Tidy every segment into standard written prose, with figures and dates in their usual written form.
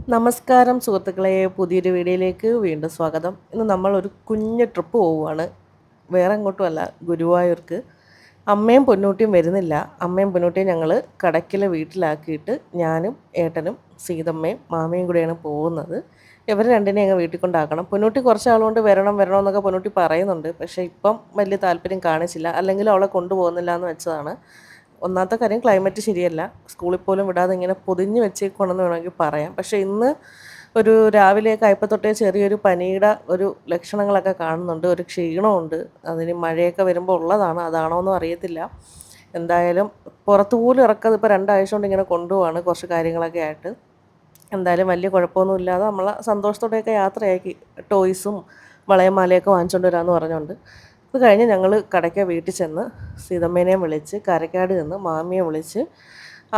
നമസ്കാരം സുഹൃത്തുക്കളെ, പുതിയൊരു വീഡിയോയിലേക്ക് വീണ്ടും സ്വാഗതം. ഇന്ന് നമ്മളൊരു കുഞ്ഞ് ട്രിപ്പ് പോവുകയാണ്. വേറെ എങ്ങോട്ടുമല്ല, ഗുരുവായൂർക്ക്. അമ്മയും പൊന്നൂട്ടിയും വരുന്നില്ല. അമ്മയും പൊന്നൂട്ടിയും ഞങ്ങൾ കടയ്ക്കലെ വീട്ടിലാക്കിയിട്ട് ഞാനും ഏട്ടനും സീതമ്മയും മാമയും കൂടെയാണ് പോകുന്നത്. ഇവർ രണ്ടിനെയും അങ്ങ് വീട്ടിൽ കൊണ്ടാക്കണം. പൊന്നൂട്ടി കുറച്ച് നാളുകൊണ്ട് വരണം വരണം എന്നൊക്കെ പൊന്നൂട്ടി പറയുന്നുണ്ട്. പക്ഷേ ഇപ്പം വലിയ താല്പര്യം കാണിച്ചില്ല. അല്ലെങ്കിൽ അവളെ കൊണ്ടുപോകുന്നില്ല എന്ന് വെച്ചതാണ്. ഒന്നാമത്തെ കാര്യം ക്ലൈമറ്റ് ശരിയല്ല. സ്കൂളിൽ പോലും വിടാതെ ഇങ്ങനെ പൊതിഞ്ഞ് വെച്ചേക്കുവാണെന്ന് വേണമെങ്കിൽ പറയാം. പക്ഷേ ഇന്ന് ഒരു രാവിലെയൊക്കെ ആയപ്പോൾ തൊട്ടേ ചെറിയൊരു പനിയുടെ ഒരു ലക്ഷണങ്ങളൊക്കെ കാണുന്നുണ്ട്. ഒരു ക്ഷീണമുണ്ട്. അതിന് മഴയൊക്കെ വരുമ്പോൾ ഉള്ളതാണ്. അതാണോന്നും അറിയത്തില്ല. എന്തായാലും പുറത്ത് പോലും ഇറക്കാതെ ഇപ്പോൾ 2 ആഴ്ച കൊണ്ട് ഇങ്ങനെ കൊണ്ടുപോവാണ് കുറച്ച് കാര്യങ്ങളൊക്കെ ആയിട്ട്. എന്തായാലും വലിയ കുഴപ്പമൊന്നുമില്ലാതെ നമ്മളെ സന്തോഷത്തോടെയൊക്കെ യാത്രയാക്കി. ടോയ്സും വളയും മാലയൊക്കെ വാങ്ങിച്ചുകൊണ്ട് വരാമെന്ന് പറഞ്ഞുകൊണ്ട്. അത് കഴിഞ്ഞ് ഞങ്ങൾ കടയ്ക്ക് വീട്ടിൽ ചെന്ന് സീതമ്മേനെയും വിളിച്ച് കരയ്ക്കാട് ചെന്ന് മാമിയെ വിളിച്ച്.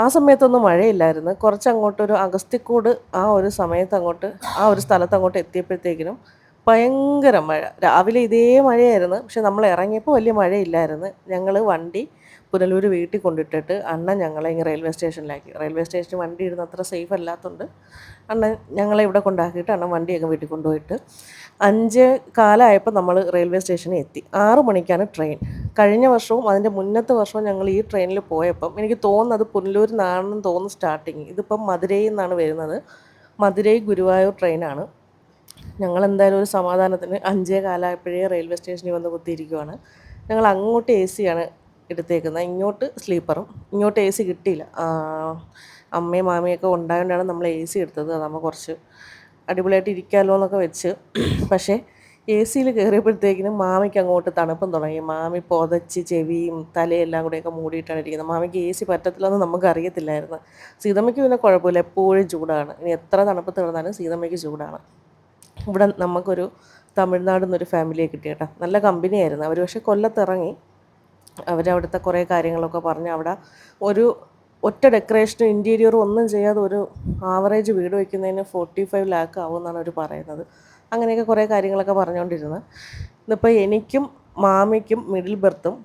ആ സമയത്തൊന്നും മഴയില്ലായിരുന്നു. കുറച്ചങ്ങോട്ടൊരു അഗസ്ത്യക്കൂട് ആ ഒരു സമയത്ത് അങ്ങോട്ട് ആ ഒരു സ്ഥലത്ത് അങ്ങോട്ട് എത്തിയപ്പോഴത്തേക്കിനും ഭയങ്കര മഴ. രാവിലെ ഇതേ മഴയായിരുന്നു. പക്ഷെ നമ്മൾ ഇറങ്ങിയപ്പോൾ വലിയ മഴയില്ലായിരുന്നു. ഞങ്ങൾ വണ്ടി പുനലൂർ വീട്ടിൽ കൊണ്ടിട്ടിട്ട് അണ്ണൻ ഞങ്ങളെ ഇങ്ങ് റെയിൽവേ സ്റ്റേഷനിലാക്കി. റെയിൽവേ സ്റ്റേഷനിൽ വണ്ടി ഇടുന്ന അത്ര സേഫ് അല്ലാത്തതുകൊണ്ട് അണ്ണൻ ഞങ്ങളെ ഇവിടെ കൊണ്ടാക്കിയിട്ട് അണ്ണൻ വണ്ടിയൊക്കെ വീട്ടിൽ കൊണ്ടുപോയിട്ട് 5:15 നമ്മൾ റെയിൽവേ സ്റ്റേഷനിൽ എത്തി. 6 മണിക്കാണ് ട്രെയിൻ. കഴിഞ്ഞ വർഷവും അതിൻ്റെ മുന്നത്തെ വർഷവും ഞങ്ങൾ ഈ ട്രെയിനിൽ പോയപ്പം എനിക്ക് തോന്നുന്നത് പുനലൂരിൽ നിന്നാണെന്ന് തോന്നുന്നു സ്റ്റാർട്ടിങ്. ഇതിപ്പം മധുരയിൽ നിന്നാണ് വരുന്നത്. മധുരൈ ഗുരുവായൂർ ട്രെയിനാണ്. ഞങ്ങളെന്തായാലും ഒരു സമാധാനത്തിന് 5:15 റെയിൽവേ സ്റ്റേഷനിൽ വന്ന് കുത്തിയിരിക്കുവാണ്. ഞങ്ങൾ അങ്ങോട്ട് എ സിയാണ് എടുത്തേക്കുന്നത്, ഇങ്ങോട്ട് സ്ലീപ്പറും. ഇങ്ങോട്ട് എ സി കിട്ടിയില്ല. അമ്മയും മാമിയൊക്കെ ഉണ്ടായതുകൊണ്ടാണ് നമ്മൾ എ സി എടുത്തത്. അതാകുമ്പോൾ കുറച്ച് അടിപൊളിയായിട്ട് ഇരിക്കാമല്ലോ എന്നൊക്കെ വെച്ച്. പക്ഷേ എ സിയിൽ കയറിയപ്പോഴത്തേക്കിനും മാമിക്ക് അങ്ങോട്ട് തണുപ്പം തുടങ്ങി. മാമി പുതച്ച് ചെവിയും തലയെല്ലാം കൂടെയൊക്കെ മൂടിയിട്ടാണ് ഇരിക്കുന്നത്. മാമിക്ക് എ സി പറ്റത്തില്ലെന്ന് നമുക്ക് അറിയത്തില്ലായിരുന്നു. സീതമ്മയ്ക്ക് പിന്നെ കുഴപ്പമില്ല, എപ്പോഴും ചൂടാണ്. ഇനി എത്ര തണുപ്പത്ത് കിടന്നാലും സീതമ്മയ്ക്ക് ചൂടാണ്. ഇവിടെ നമുക്കൊരു തമിഴ്നാട് നിന്നൊരു ഫാമിലിയെ കിട്ടി കേട്ടോ. നല്ല കമ്പനിയായിരുന്നു. അവർ പക്ഷേ കൊല്ലത്തിറങ്ങി. അവരവിടുത്തെ കുറേ കാര്യങ്ങളൊക്കെ പറഞ്ഞ് അവിടെ ഒരു ഒറ്റ ഡെക്കറേഷനും ഇൻറ്റീരിയറും ഒന്നും ചെയ്യാതെ ഒരു ആവറേജ് വീട് വയ്ക്കുന്നതിന് 45 ലാക്ക് ആവുമെന്നാണ് അവർ പറയുന്നത്. അങ്ങനെയൊക്കെ കുറേ കാര്യങ്ങളൊക്കെ പറഞ്ഞുകൊണ്ടിരുന്നത്. ഇന്നിപ്പോൾ എനിക്കും മാമിക്കും മിഡിൽ ബെർത്തും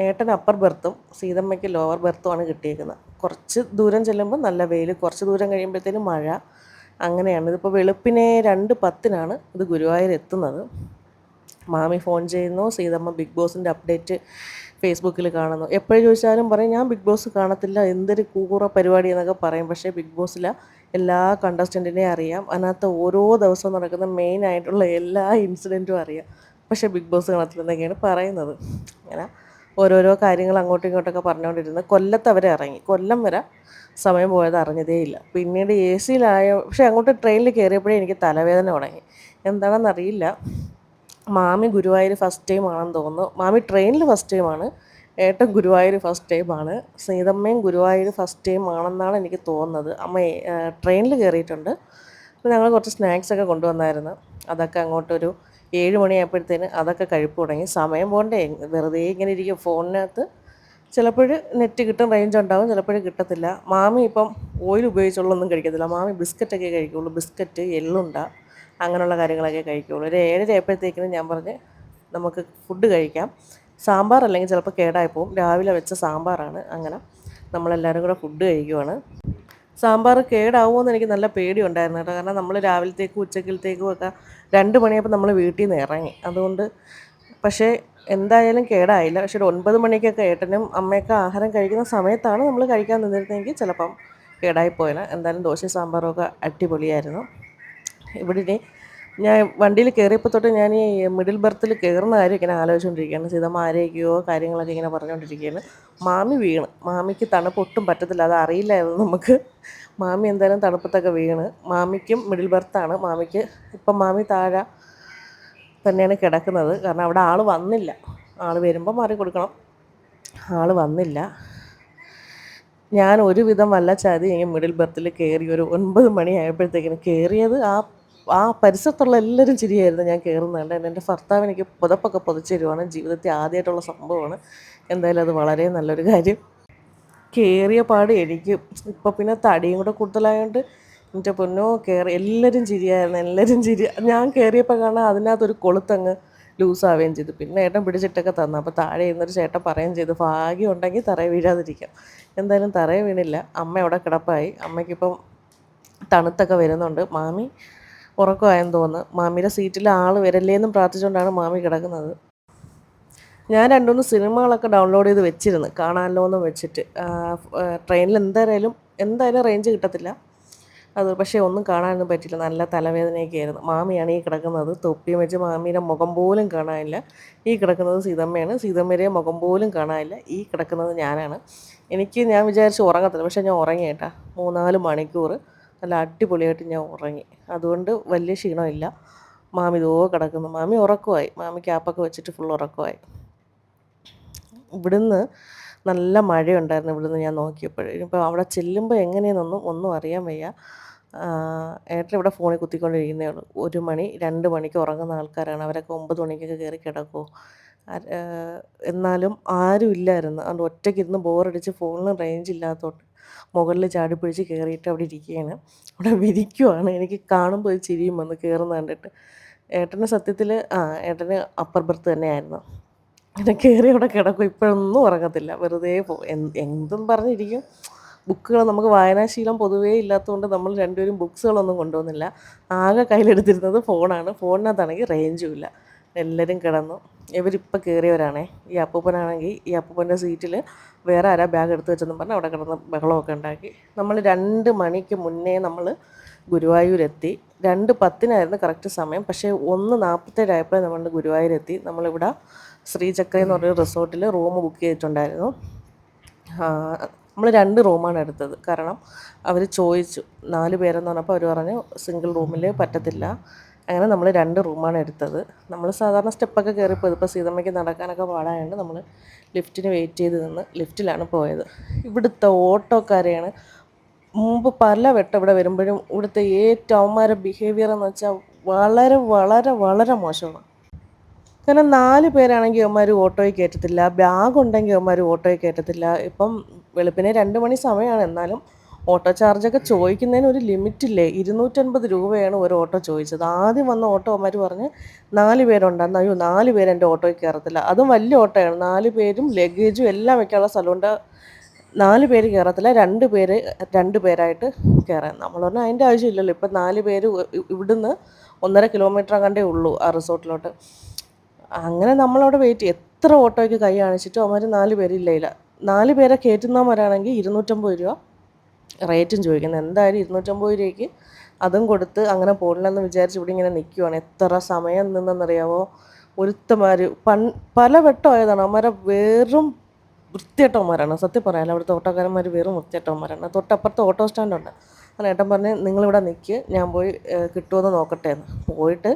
ഏട്ടൻ അപ്പർ ബെർത്തും സീതമ്മയ്ക്ക് ലോവർ ബെർത്തുമാണ് കിട്ടിയേക്കുന്നത്. കുറച്ച് ദൂരം ചെല്ലുമ്പോൾ നല്ല വെയിൽ, കുറച്ച് ദൂരം കഴിയുമ്പോഴത്തേനും മഴ. അങ്ങനെയാണ്. ഇതിപ്പോൾ വെളുപ്പിനെ 2:10 ഇത് ഗുരുവായൂർ എത്തുന്നത്. മാമി ഫോൺ ചെയ്യുന്നു. സീതമ്മ ബിഗ് ബോസിൻ്റെ അപ്ഡേറ്റ് ഫേസ്ബുക്കിൽ കാണുന്നു. എപ്പോഴും ചോദിച്ചാലും പറയും ഞാൻ ബിഗ് ബോസ് കാണത്തില്ല, എന്തൊരു കൂറ പരിപാടി എന്നൊക്കെ പറയും. പക്ഷേ ബിഗ് ബോസിലെ എല്ലാ കണ്ടസ്റ്റൻറ്റിനെയും അറിയാം. അതിനകത്ത് ഓരോ ദിവസവും നടക്കുന്ന മെയിനായിട്ടുള്ള എല്ലാ ഇൻസിഡൻറ്റും അറിയാം. പക്ഷേ ബിഗ് ബോസ് കാണത്തില്ലെന്നൊക്കെയാണ് പറയുന്നത്. അങ്ങനെ ഓരോരോ കാര്യങ്ങൾ അങ്ങോട്ടും ഇങ്ങോട്ടൊക്കെ പറഞ്ഞുകൊണ്ടിരുന്നത്. കൊല്ലത്ത് അവർ ഇറങ്ങി. കൊല്ലം വരെ സമയം പോയത് അറിഞ്ഞതേയില്ല. പിന്നീട് എ സിയിലായ, പക്ഷേ അങ്ങോട്ട് ട്രെയിനിൽ കയറിയപ്പോഴേ എനിക്ക് തലവേദന തുടങ്ങി. എന്താണെന്നറിയില്ല. മാമി ഗുരുവായൂർ ഫസ്റ്റ് ടൈം ആണെന്ന് തോന്നുന്നു. മാമി ട്രെയിനിൽ ഫസ്റ്റ് ടൈമാണ്. ഏട്ടൻ ഗുരുവായൂർ ഫസ്റ്റ് ടൈമാണ്. സീതമ്മയും ഗുരുവായൂർ ഫസ്റ്റ് ടൈം ആണെന്നാണ് എനിക്ക് തോന്നുന്നത്. അമ്മ ട്രെയിനിൽ കയറിയിട്ടുണ്ട്. അപ്പോൾ ഞങ്ങൾ കുറച്ച് സ്നാക്സൊക്കെ കൊണ്ടുവന്നായിരുന്നു. അതൊക്കെ അങ്ങോട്ടൊരു 7 മണിയായപ്പോഴത്തേന് അതൊക്കെ കഴിപ്പ് തുടങ്ങി. സമയം പോകണ്ടേ, വെറുതെ ഇങ്ങനെ ഇരിക്കും ഫോണിനകത്ത്. ചിലപ്പോൾ നെറ്റ് കിട്ടും, റേഞ്ച് ഉണ്ടാവും, ചിലപ്പോൾ കിട്ടത്തില്ല. മാമി ഇപ്പം ഓയിൽ ഉപയോഗിച്ചുള്ളൊന്നും കഴിക്കത്തില്ല. മാമി ബിസ്ക്കറ്റൊക്കെ കഴിക്കുകയുള്ളൂ. ബിസ്ക്കറ്റ്, എള്ളുണ്ട, അങ്ങനെയുള്ള കാര്യങ്ങളൊക്കെ കഴിക്കുകയുള്ളൂ. ഒരു 7:30 ആയപ്പോഴത്തേക്കിനും ഞാൻ പറഞ്ഞ് നമുക്ക് ഫുഡ് കഴിക്കാം. സാമ്പാർ അല്ലെങ്കിൽ ചിലപ്പോൾ കേടായി പോകും. രാവിലെ വെച്ച സാമ്പാറാണ്. അങ്ങനെ നമ്മളെല്ലാവരും കൂടെ ഫുഡ് കഴിക്കുവാണ്. സാമ്പാർ കേടാവുമോ എന്ന് എനിക്ക് നല്ല പേടിയുണ്ടായിരുന്നു കേട്ടോ. കാരണം നമ്മൾ രാവിലത്തേക്കും ഉച്ചക്കലത്തേക്കും ഒക്കെ 2 മണിയായപ്പോൾ നമ്മൾ വീട്ടിൽ നിന്ന് ഇറങ്ങി. അതുകൊണ്ട് പക്ഷേ എന്തായാലും കേടായില്ല. പക്ഷേ ഒരു 9 മണിക്കൊക്കെ ഏട്ടനും അമ്മയൊക്കെ ആഹാരം കഴിക്കുന്ന സമയത്താണ് നമ്മൾ കഴിക്കാൻ നിന്നിരുന്നെങ്കിൽ ചിലപ്പം കേടായിപ്പോയേനെ. എന്തായാലും ദോശയും സാമ്പാറും ഒക്കെ അടിപൊളിയായിരുന്നു. ഇവിടെ ഇനി ഞാൻ വണ്ടിയിൽ കയറിയപ്പോൾ തൊട്ട് ഞാൻ ഈ മിഡിൽ ബർത്തിൽ കയറുന്ന കാര്യം ഇങ്ങനെ ആലോചിച്ചുകൊണ്ടിരിക്കുകയാണ്. സീതമ്മ ആരെയൊക്കെയോ കാര്യങ്ങളൊക്കെ ഇങ്ങനെ പറഞ്ഞുകൊണ്ടിരിക്കുകയാണ്. മാമി വീണ്. മാമിക്ക് തണുപ്പ് ഒട്ടും പറ്റത്തില്ല, അത് അറിയില്ലായിരുന്നു നമുക്ക്. മാമി എന്തായാലും തണുപ്പത്തൊക്കെ വീണ്. മാമിക്കും മിഡിൽ ബർത്താണ്. മാമിക്ക് ഇപ്പം മാമി താഴെ തന്നെയാണ് കിടക്കുന്നത്. കാരണം അവിടെ ആൾ വന്നില്ല. ആൾ വരുമ്പോൾ മാറി കൊടുക്കണം. ആൾ വന്നില്ല. ഞാൻ ഒരുവിധം വല്ല ചതി മിഡിൽ ബർത്തിൽ കയറി. ഒരു 9 മണിയായപ്പോഴത്തേക്കിന് കയറിയത് ആ പരിസരത്തുള്ള എല്ലാവരും ചിരിയായിരുന്നു ഞാൻ കയറുന്നുണ്ട്. എൻ്റെ ഭർത്താവ് എനിക്ക് പുതപ്പൊക്കെ പുതച്ച് തരുവാണ്. ജീവിതത്തിൽ ആദ്യമായിട്ടുള്ള സംഭവമാണ്. എന്തായാലും അത് വളരെ നല്ലൊരു കാര്യം. കയറിയ പാട് എനിക്ക് ഇപ്പം പിന്നെ തടിയും കൂടെ കൂടുതലായതുകൊണ്ട് എൻ്റെ പൊന്നോ കയറി എല്ലാവരും ചിരിയായിരുന്നു. എല്ലാവരും ചിരി. ഞാൻ കയറിയപ്പോൾ കാണാൻ അതിനകത്തൊരു കൊളുത്തങ്ങ് ലൂസാവുകയും ചെയ്തു. പിന്നെ ഏട്ടൻ പിടിച്ചിട്ടൊക്കെ തന്നു. അപ്പോൾ താഴെ ഇരുന്നൊരു ചേട്ടൻ പറയുകയും ചെയ്തു ഭാഗ്യം ഉണ്ടെങ്കിൽ തറയിൽ വീഴാതിരിക്കാം. എന്തായാലും തറയിൽ വീണില്ല. അമ്മ അവിടെ കിടപ്പായി. അമ്മയ്ക്കിപ്പം തണുത്തൊക്കെ വരുന്നുണ്ട്. മാമി ഉറക്കമായെന്ന് തോന്നുന്നു. മാമിയുടെ സീറ്റിൽ ആൾ വരല്ലേന്നും പ്രാർത്ഥിച്ചുകൊണ്ടാണ് മാമി കിടക്കുന്നത്. ഞാൻ 2, 3 സിനിമകളൊക്കെ ഡൗൺലോഡ് ചെയ്ത് വെച്ചിരുന്നു കാണാമല്ലോ എന്ന് വെച്ചിട്ട്. ട്രെയിനിൽ എന്തായാലും റേഞ്ച് കിട്ടത്തില്ല. അത് പക്ഷേ ഒന്നും കാണാനൊന്നും പറ്റില്ല. നല്ല തലവേദനയൊക്കെ ആയിരുന്നു. മാമിയാണ് ഈ കിടക്കുന്നത്. തൊപ്പിയും വെച്ച് മാമീൻ്റെ മുഖം പോലും കാണാനില്ല. ഈ കിടക്കുന്നത് സീതമ്മയാണ്. സീതമ്മയുടെ മുഖം പോലും കാണാനില്ല. ഈ കിടക്കുന്നത് ഞാനാണ്. ഞാൻ വിചാരിച്ചു ഉറങ്ങത്തില്ല. പക്ഷേ ഞാൻ ഉറങ്ങി കേട്ടോ. 3, 4 മണിക്കൂർ നല്ല അടിപൊളിയായിട്ട് ഞാൻ ഉറങ്ങി. അതുകൊണ്ട് വലിയ ക്ഷീണമില്ല. മാമി ഇതോ കിടക്കുന്നു. മാമി ഉറക്കമായി. മാമി ക്യാപ്പൊക്കെ വെച്ചിട്ട് ഫുൾ ഉറക്കമായി. ഇവിടുന്ന് നല്ല മഴയുണ്ടായിരുന്നു. ഇവിടുന്ന് ഞാൻ നോക്കിയപ്പോൾ. ഇനിയിപ്പോൾ അവിടെ ചെല്ലുമ്പോൾ എങ്ങനെയെന്നൊന്നും അറിയാൻ വയ്യ. ഏട്ടൻ ഇവിടെ ഫോണിൽ കുത്തിക്കൊണ്ടിരിക്കുന്നേ ഉള്ളൂ. 1 മണി 2 മണിക്ക് ഉറങ്ങുന്ന ആൾക്കാരാണ്. അവരൊക്കെ 9 മണിക്കൊക്കെ കയറി കിടക്കുമോ. എന്നാലും ആരും ഇല്ലായിരുന്നു. അതുകൊണ്ട് ഒറ്റയ്ക്കിരുന്ന് ബോറടിച്ച് ഫോണിന് റേഞ്ച് ഇല്ലാത്തതുകൊണ്ട് മുകളിൽ ചാടിപ്പിടിച്ച് കയറിയിട്ട് അവിടെ ഇരിക്കുകയാണ്. അവിടെ വിരിക്കുവാണ്. എനിക്ക് കാണുമ്പോൾ ഒരു ചിരിയും വന്ന് കയറുന്ന കണ്ടിട്ട്. ഏട്ടന് സത്യത്തിൽ ഏട്ടന് അപ്പർ ബർത്ത് തന്നെയായിരുന്നു. അങ്ങനെ കയറി അവിടെ കിടക്കും. ഇപ്പോഴൊന്നും ഉറങ്ങത്തില്ല. വെറുതെ എന്തും പറഞ്ഞിരിക്കും. ബുക്കുകൾ നമുക്ക് വായനാശീലം പൊതുവേ ഇല്ലാത്തതുകൊണ്ട് നമ്മൾ രണ്ടുപേരും ബുക്സുകളൊന്നും കൊണ്ടുപോകുന്നില്ല. ആകെ കയ്യിലെടുത്തിരുന്നത് ഫോണാണ്. ഫോണിനകത്താണെങ്കിൽ റേഞ്ചും ഇല്ല. എല്ലാവരും കിടന്നു. ഇവരിപ്പോൾ കയറിയവരാണേ. ഈ അപ്പൂപ്പനാണെങ്കിൽ ഈ അപ്പൂപ്പൻ്റെ സീറ്റിൽ വേറെ ആരാ ബാഗ് എടുത്ത് വെച്ചെന്നും പറഞ്ഞ് അവിടെ കിടന്ന് ബഹളമൊക്കെ ഉണ്ടാക്കി. നമ്മൾ 2 മണിക്ക് മുന്നേ നമ്മൾ ഗുരുവായൂരെത്തി. 2:10 കറക്റ്റ് സമയം. പക്ഷേ 1:47 ആയപ്പോൾ നമ്മൾ ഗുരുവായൂരെത്തി. നമ്മളിവിടെ ശ്രീചക്ര എന്ന് പറഞ്ഞൊരു റിസോർട്ടിൽ റൂം ബുക്ക് ചെയ്തിട്ടുണ്ടായിരുന്നു. നമ്മൾ 2 റൂമാണ് എടുത്തത്. കാരണം അവർ ചോദിച്ചു 4 പേരെന്ന് പറഞ്ഞപ്പോൾ അവർ പറഞ്ഞു സിംഗിൾ റൂമിൽ പറ്റത്തില്ല. അങ്ങനെ നമ്മൾ 2 റൂമാണ് എടുത്തത്. നമ്മൾ സാധാരണ സ്റ്റെപ്പൊക്കെ കയറിപ്പോയത്. ഇപ്പോൾ സീതമ്മയ്ക്ക് നടക്കാനൊക്കെ പാടായതുകൊണ്ട് നമ്മൾ ലിഫ്റ്റിന് വെയിറ്റ് ചെയ്ത് നിന്ന് ലിഫ്റ്റിലാണ് പോയത്. ഇവിടുത്തെ ഓട്ടോക്കാരെയാണ് മുമ്പ് പല വട്ടം ഇവിടെ വരുമ്പോഴും ഇവിടുത്തെ ഏറ്റവും അവന്മാരുടെ ബിഹേവിയർ എന്ന് വെച്ചാൽ വളരെ വളരെ വളരെ മോശമാണ്. കാരണം 4 പേരാണെങ്കിൽ അവന്മാർ ഓട്ടോയിൽ കയറ്റത്തില്ല. ബാഗുണ്ടെങ്കിൽ അവന്മാർ ഓട്ടോയിൽ കയറ്റത്തില്ല. ഇപ്പം വെളുപ്പിനെ 2 മണി സമയമാണ്. എന്നാലും ഓട്ടോ ചാർജൊക്കെ ചോദിക്കുന്നതിന് ഒരു ലിമിറ്റില്ലേ. 250 രൂപയാണ് ഒരു ഓട്ടോ ചോദിച്ചത്. ആദ്യം വന്ന ഓട്ടോ അവന്മാർ പറഞ്ഞ് 4 പേരുണ്ടെന്ന്. അയ്യോ 4 പേര് എൻ്റെ ഓട്ടോയിൽ കയറത്തില്ല. അതും വലിയ ഓട്ടോയാണ്. 4 പേരും ലഗേജും എല്ലാം വെക്കാനുള്ള സ്ഥലമുണ്ട്. 4 പേര് കയറത്തില്ല. 2 പേരായിട്ട് കയറാൻ. നമ്മൾ പറഞ്ഞാൽ അതിൻ്റെ ആവശ്യമില്ലല്ലോ. ഇപ്പം 4 പേര് ഇവിടുന്ന് 1.5 കിലോമീറ്റർ കണ്ടേ ഉള്ളൂ ആ റിസോർട്ടിലോട്ട്. അങ്ങനെ നമ്മളവിടെ വെയിറ്റ് ചെയ്യും. എത്ര ഓട്ടോയ്ക്ക് കൈ കാണിച്ചിട്ടും അവന്മാർ 4 പേരില്ല. 4 പേരെ കയറ്റുന്നവരാണെങ്കിൽ 250 രൂപ റേറ്റും ചോദിക്കുന്നത്. എന്തായാലും 250 രൂപയ്ക്ക് അതും കൊടുത്ത് അങ്ങനെ പോകണമെന്ന് വിചാരിച്ച് ഇവിടെ ഇങ്ങനെ നിൽക്കുവാണ്. എത്ര സമയം നിന്നെന്നറിയാവോ. ഒരുത്തന്മാർ പല വട്ടമായതാണ്. അവന്മാരെ വെറും വൃത്തികെട്ടവന്മാരാണ്. സത്യം പറയാമല്ലോ. അവിടുത്തെ ഓട്ടോക്കാരന്മാർ വെറും വൃത്തികെട്ടവന്മാരാണ്. തൊട്ടപ്പുറത്ത് ഓട്ടോ സ്റ്റാൻഡുണ്ട്. അങ്ങനെ ഏട്ടൻ പറഞ്ഞ് നിങ്ങളിവിടെ നിൽക്ക്, ഞാൻ പോയി കിട്ടുമെന്ന് നോക്കട്ടെ എന്ന്. പോയിട്ട്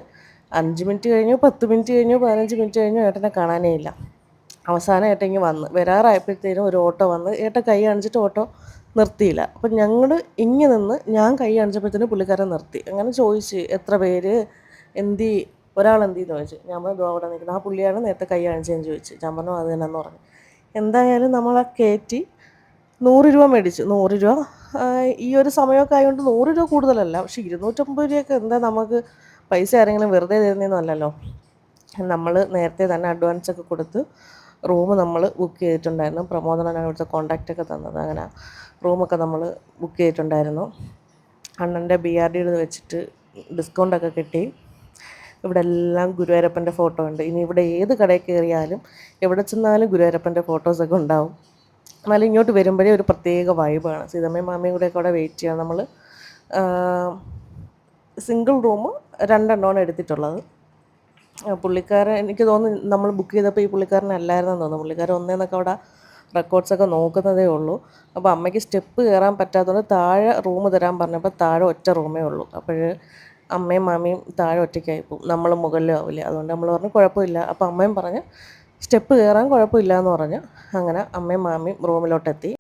5 മിനിറ്റ് കഴിഞ്ഞു, 10 മിനിറ്റ് കഴിഞ്ഞു, 15 മിനിറ്റ് കഴിഞ്ഞു. ഏട്ടനെ കാണാനേ ഇല്ല. അവസാനം ഏട്ടൻ ഇങ്ങ് വന്ന് വരാറായപ്പോഴത്തേനും ഒരു ഓട്ടോ വന്ന്. ഏട്ടൻ കൈ കാണിച്ചിട്ട് ഓട്ടോ നിർത്തിയില്ല. അപ്പം ഞങ്ങൾ ഇങ്ങ് നിന്ന് ഞാൻ കൈ കാണിച്ചപ്പോഴത്തേനും പുള്ളിക്കാരൻ നിർത്തി. അങ്ങനെ ചോദിച്ച് എത്ര പേര് എന്തി ഒരാളെന്തിന്ന് ചോദിച്ചു. ഞാൻ പറഞ്ഞു അവിടെ നിൽക്കുന്നത് ആ പുള്ളിയാണ് നേരത്തെ കൈ കാണിച്ചതെന്ന് ചോദിച്ചു. ഞാൻ പറഞ്ഞു അത് തന്നെയെന്ന് പറഞ്ഞു. എന്തായാലും നമ്മളെ കയറ്റി 100 രൂപ മേടിച്ചു. 100 രൂപ ഈ ഒരു സമയമൊക്കെ ആയതുകൊണ്ട് 100 രൂപ കൂടുതലല്ല. പക്ഷേ 250 രൂപയൊക്കെ എന്താ നമുക്ക് പൈസ ആരെങ്കിലും വെറുതെ തരുന്നതെന്നല്ലല്ലോ. നമ്മൾ നേരത്തെ തന്നെ അഡ്വാൻസൊക്കെ കൊടുത്ത് റൂം നമ്മൾ ബുക്ക് ചെയ്തിട്ടുണ്ടായിരുന്നു. പ്രമോദനാണ് ഇവിടുത്തെ കോൺടാക്റ്റൊക്കെ തന്നത്. അങ്ങനെ റൂമൊക്കെ നമ്മൾ ബുക്ക് ചെയ്തിട്ടുണ്ടായിരുന്നു. അണ്ണൻ്റെ BRD വെച്ചിട്ട് ഡിസ്കൗണ്ടൊക്കെ കിട്ടി. ഇവിടെ എല്ലാം ഗുരുവായൂരപ്പൻ്റെ ഫോട്ടോ ഉണ്ട്. ഇനി ഇവിടെ ഏത് കടയിൽ കയറിയാലും എവിടെ ചെന്നാലും ഗുരുവായൂരപ്പൻ്റെ ഫോട്ടോസൊക്കെ ഉണ്ടാവും. എന്നാലും ഇങ്ങോട്ട് വരുമ്പോഴേ ഒരു പ്രത്യേക വൈബാണ്. സീതമ്മയും മാമിയും കൂടെയൊക്കെ അവിടെ വെയിറ്റ് ചെയ്യാം. നമ്മൾ സിംഗിൾ റൂം 2 എണ്ണമാണ് എടുത്തിട്ടുള്ളത്. പുള്ളിക്കാരൻ എനിക്ക് തോന്നുന്നു നമ്മൾ ബുക്ക് ചെയ്തപ്പോൾ ഈ പുള്ളിക്കാരനല്ലായിരുന്നെന്ന് തോന്നുന്നു. പുള്ളിക്കാരൻ ഒന്നേന്നൊക്കെ അവിടെ റെക്കോർഡ്സൊക്കെ നോക്കുന്നതേ ഉള്ളൂ. അപ്പോൾ അമ്മയ്ക്ക് സ്റ്റെപ്പ് കയറാൻ പറ്റാത്തതുകൊണ്ട് താഴെ റൂം തരാൻ പറഞ്ഞപ്പോൾ താഴെ ഒറ്റ റൂമേ ഉള്ളൂ. അപ്പോൾ അമ്മയും മാമിയും താഴെ ഒറ്റയ്ക്കായി പോകും, നമ്മൾ മുകളിലും ആവില്ല. അതുകൊണ്ട് നമ്മൾ പറഞ്ഞു കുഴപ്പമില്ല. അപ്പോൾ അമ്മയും പറഞ്ഞ് സ്റ്റെപ്പ് കയറാൻ കുഴപ്പമില്ല എന്ന് പറഞ്ഞ് അങ്ങനെ അമ്മയും മാമിയും റൂമിലോട്ടെത്തി.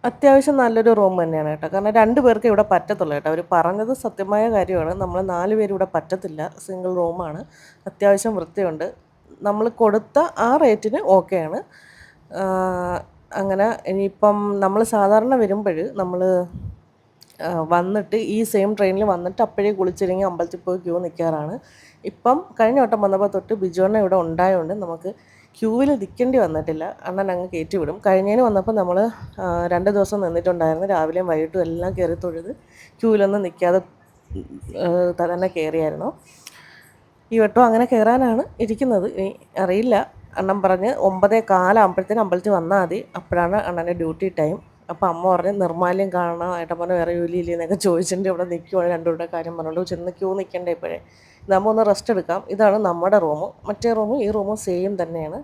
അത്യാവശ്യം നല്ലൊരു റൂം തന്നെയാണ് കേട്ടോ. കാരണം 2 പേർക്ക് ഇവിടെ പറ്റത്തുള്ളൂ കേട്ടോ. അവർ പറഞ്ഞത് സത്യമായ കാര്യമാണ്. നമ്മൾ 4 പേര് ഇവിടെ പറ്റത്തില്ല. സിംഗിൾ റൂമാണ്. അത്യാവശ്യം വൃത്തിയുണ്ട്. നമ്മൾ കൊടുത്ത ആ റേറ്റിന് ഓക്കെയാണ്. അങ്ങനെ ഇനിയിപ്പം നമ്മൾ സാധാരണ വരുമ്പോൾ നമ്മൾ വന്നിട്ട് ഈ സെയിം ട്രെയിനിൽ വന്നിട്ട് അപ്പോഴേ കുളിച്ചിറങ്ങി അമ്പലത്തിൽ പോയി ക്യൂ നിൽക്കാറാണ്. ഇപ്പം കഴിഞ്ഞ വട്ടം വന്നപ്പോൾ തൊട്ട് ബിജുവണ്ണ ഇവിടെ ഉണ്ടായതുകൊണ്ട് നമുക്ക് ക്യൂവിൽ നിൽക്കേണ്ടി വന്നിട്ടില്ല. അണ്ണൻ അങ്ങ് കയറ്റി വിടും. കഴിഞ്ഞതിന് വന്നപ്പോൾ നമ്മൾ 2 ദിവസം നിന്നിട്ടുണ്ടായിരുന്നു. രാവിലെയും വൈകിട്ടും എല്ലാം കയറി തൊഴുത് ക്യൂവിലൊന്നും നിൽക്കാതെ തന്നെ കയറിയായിരുന്നു. ഈ വട്ടം അങ്ങനെ കയറാനാണ് ഇരിക്കുന്നത്. ഇനി അറിയില്ല. അണ്ണൻ പറഞ്ഞ് 9:15 ആകുമ്പോഴത്തേനും അമ്പലത്തിൽ വന്നാൽ മതി, അപ്പോഴാണ് അണ്ണൻ്റെ ഡ്യൂട്ടി ടൈം. അപ്പോൾ അമ്മ പറഞ്ഞ് നിർമ്മാല്യം കാണണം, ഏട്ടൻ പറഞ്ഞ് വേറെ ജോലിയില്ലേ എന്നൊക്കെ ചോദിച്ചിട്ട് ഇവിടെ നിൽക്കുവാണ്. രണ്ടുകൂടെ കാര്യം പറഞ്ഞോളൂ, ചെന്ന് ക്യൂ നിൽക്കണ്ടേ ഇപ്പോഴേ, നമ്മൾ ഒന്ന് റെസ്റ്റ് എടുക്കാം. ഇതാണ് നമ്മുടെ റൂം. മറ്റേ റൂമും ഈ റൂമും സെയിം തന്നെയാണ്.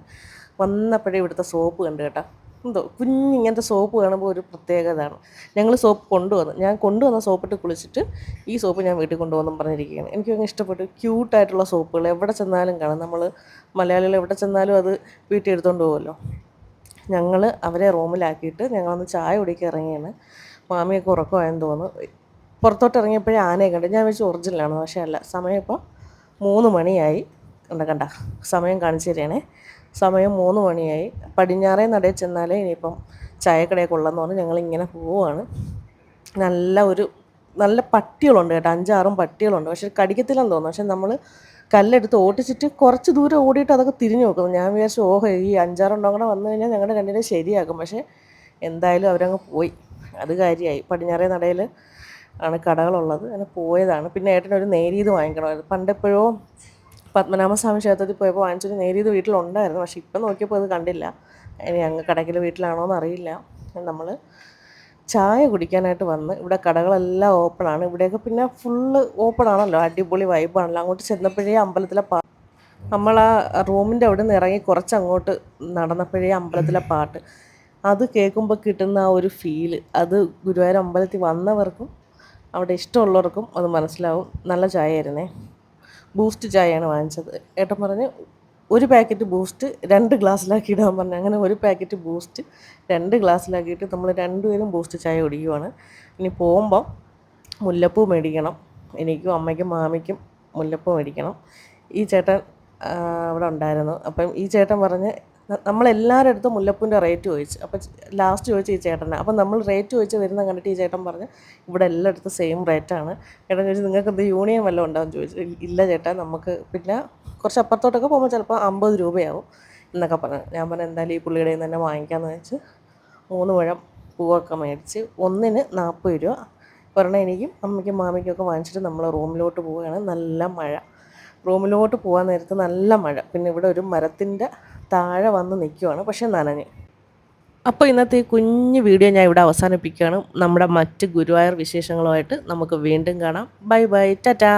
വന്നപ്പോഴേ ഇവിടുത്തെ സോപ്പ് കണ്ടു കേട്ടോ. എന്തോ കുഞ്ഞിങ്ങനത്തെ സോപ്പ് കാണുമ്പോൾ ഒരു പ്രത്യേകതയാണ്. ഞങ്ങൾ സോപ്പ് കൊണ്ടുവന്നു, ഞാൻ കൊണ്ടുവന്ന സോപ്പിട്ട് കുളിച്ചിട്ട് ഈ സോപ്പ് ഞാൻ വീട്ടിൽ കൊണ്ടുവന്നും പറഞ്ഞിരിക്കുകയാണ്. എനിക്കങ്ങ് ഇഷ്ടപ്പെട്ടു. ക്യൂട്ടായിട്ടുള്ള സോപ്പുകൾ എവിടെ ചെന്നാലും കാണാം. നമ്മൾ മലയാളികൾ എവിടെ ചെന്നാലും അത് വീട്ടിൽ എടുത്തുകൊണ്ട് പോകുമല്ലോ. ഞങ്ങൾ അവരെ റൂമിലാക്കിയിട്ട് ഞങ്ങളൊന്ന് ചായ കുടിക്കാൻ ഇറങ്ങിയാണ്. മാമിയൊക്കെ ഉറക്കമായെന്ന് തോന്നുന്നു. പുറത്തോട്ട് ഇറങ്ങിയപ്പോഴേ ആനയെ കണ്ട്. ഞാൻ വെച്ച് ഒറിജിനലാണ്, പക്ഷേ അല്ല. സമയം ഇപ്പോൾ 3 മണിയായി. കണ്ട സമയം കാണിച്ചു തരണേ. സമയം 3 മണിയായി. പടിഞ്ഞാറേ നടയിൽ ചെന്നാലേ ഇനിയിപ്പം ചായക്കടയൊക്കെ ഉള്ളതെന്ന് പറഞ്ഞ് ഞങ്ങളിങ്ങനെ പോവുകയാണ്. നല്ല പട്ടികളുണ്ട് കേട്ടോ, 5-6 പട്ടികളുണ്ട്. പക്ഷേ കടിക്കത്തില്ലെന്ന് തോന്നുന്നു. പക്ഷെ നമ്മൾ കല്ലെടുത്ത് ഓടിച്ചിട്ട് കുറച്ച് ദൂരം ഓടിയിട്ട് അതൊക്കെ തിരിഞ്ഞു നോക്കുന്നു. ഞാൻ വിചാരിച്ചു ഓഹോ ഈ 5-6 കൂടെ വന്നു കഴിഞ്ഞാൽ ഞങ്ങളുടെ രണ്ടിനും ശരിയാക്കും. പക്ഷേ എന്തായാലും അവരങ്ങ് പോയി. അത് കാര്യമായി. പടിഞ്ഞാറേ നടയിൽ ആണ് കടകളുള്ളത്. അങ്ങനെ പോയതാണ്. പിന്നെ ഏട്ടനൊരു നേരീത് വാങ്ങിക്കണമായിരുന്നു. പണ്ടെപ്പോഴോ പത്മനാഭസ്വാമി ക്ഷേത്രത്തിൽ പോയപ്പോൾ വാങ്ങിച്ചൊരു നേരീത് വീട്ടിലുണ്ടായിരുന്നു. പക്ഷേ ഇപ്പം നോക്കിയപ്പോൾ അത് കണ്ടില്ല. ഇനി അങ്ങ് കടയ്ക്കൽ വീട്ടിലാണോ എന്നറിയില്ല. നമ്മൾ ചായ കുടിക്കാനായിട്ട് വന്ന് ഇവിടെ കടകളെല്ലാം ഓപ്പണാണ്. ഇവിടെയൊക്കെ പിന്നെ ഫുള്ള് ഓപ്പൺ ആണല്ലോ, അടിപൊളി വൈബാണല്ലോ. അങ്ങോട്ട് ചെന്നപ്പോഴേ അമ്പലത്തിലെ നമ്മൾ ആ റൂമിൻ്റെ അവിടെ നിന്ന് ഇറങ്ങി കുറച്ചങ്ങോട്ട് നടന്നപ്പോഴേ അമ്പലത്തിലെ പാട്ട് അത് കേൾക്കുമ്പോൾ കിട്ടുന്ന ആ ഒരു ഫീല്, അത് ഗുരുവായൂർ അമ്പലത്തിൽ വന്നവർക്കും അവിടെ ഇഷ്ടമുള്ളവർക്കും അത് മനസ്സിലാവും. നല്ല ചായയായിരുന്നേ. ബൂസ്റ്റ് ചായയാണ് വാങ്ങിച്ചത്. ഏട്ടൻ പറഞ്ഞ് ഒരു പാക്കറ്റ് ബൂസ്റ്റ് 2 ഗ്ലാസ്സിലാക്കി ഇടാൻ പറഞ്ഞു. അങ്ങനെ ഒരു പാക്കറ്റ് ബൂസ്റ്റ് 2 ഗ്ലാസ്സിലാക്കിയിട്ട് നമ്മൾ രണ്ടുപേരും ബൂസ്റ്റ് ചായ കുടിക്കുവാണ്. ഇനി പോകുമ്പം മുല്ലപ്പൂ മേടിക്കണം. എനിക്കും അമ്മയ്ക്കും മാമിക്കും മുല്ലപ്പൂ മേടിക്കണം. ഈ ചേട്ടൻ അവിടെ ഉണ്ടായിരുന്നു. അപ്പം ഈ ചേട്ടൻ പറഞ്ഞ് നമ്മളെല്ലാവരുടെ അടുത്തും മുല്ലപ്പൂവിൻ്റെ റേറ്റ് ചോദിച്ചു. അപ്പം ലാസ്റ്റ് ചോദിച്ചു ഈ ചേട്ടനാണ്. അപ്പം നമ്മൾ റേറ്റ് ചോദിച്ച് വരുന്ന കണ്ടിട്ട് ഈ ചേട്ടൻ പറഞ്ഞ് ഇവിടെ എല്ലായിടത്തും സെയിം റേറ്റാണ്. ചേട്ടൻ ചോദിച്ചു നിങ്ങൾക്ക് എന്ത് യൂണിയൻ വല്ലതും ഉണ്ടാവും ചോദിച്ചു. ഇല്ല ചേട്ടാ, നമുക്ക് പിന്നെ കുറച്ച് അപ്പുറത്തോട്ടൊക്കെ പോകുമ്പോൾ ചിലപ്പോൾ 50 രൂപയാവും എന്നൊക്കെ പറഞ്ഞു. ഞാൻ പറഞ്ഞു എന്തായാലും ഈ പുള്ളിയുടെ നിന്ന് തന്നെ വാങ്ങിക്കാമെന്ന് വെച്ച് 3 മുഴം പൂവൊക്കെ മേടിച്ച് ഒന്നിന് 40 രൂപ. ഒരെണ്ണം എനിക്കും അമ്മയ്ക്കും മാമിക്കും ഒക്കെ വാങ്ങിച്ചിട്ട് നമ്മൾ റൂമിലോട്ട് പോവുകയാണ്. നല്ല മഴ. റൂമിലോട്ട് പോകാൻ നേരത്ത് നല്ല മഴ. പിന്നെ ഇവിടെ ഒരു മരത്തിൻ്റെ താഴെ വന്ന് നിൽക്കുവാണ്, പക്ഷെ നനഞ്ഞ്. അപ്പോൾ ഇന്നത്തെ ഈ കുഞ്ഞു വീഡിയോ ഞാൻ ഇവിടെ അവസാനിപ്പിക്കുകയാണ്. നമ്മുടെ മറ്റ് ഗുരുവായൂർ വിശേഷങ്ങളുമായിട്ട് നമുക്ക് വീണ്ടും കാണാം. Bye bye, Tata.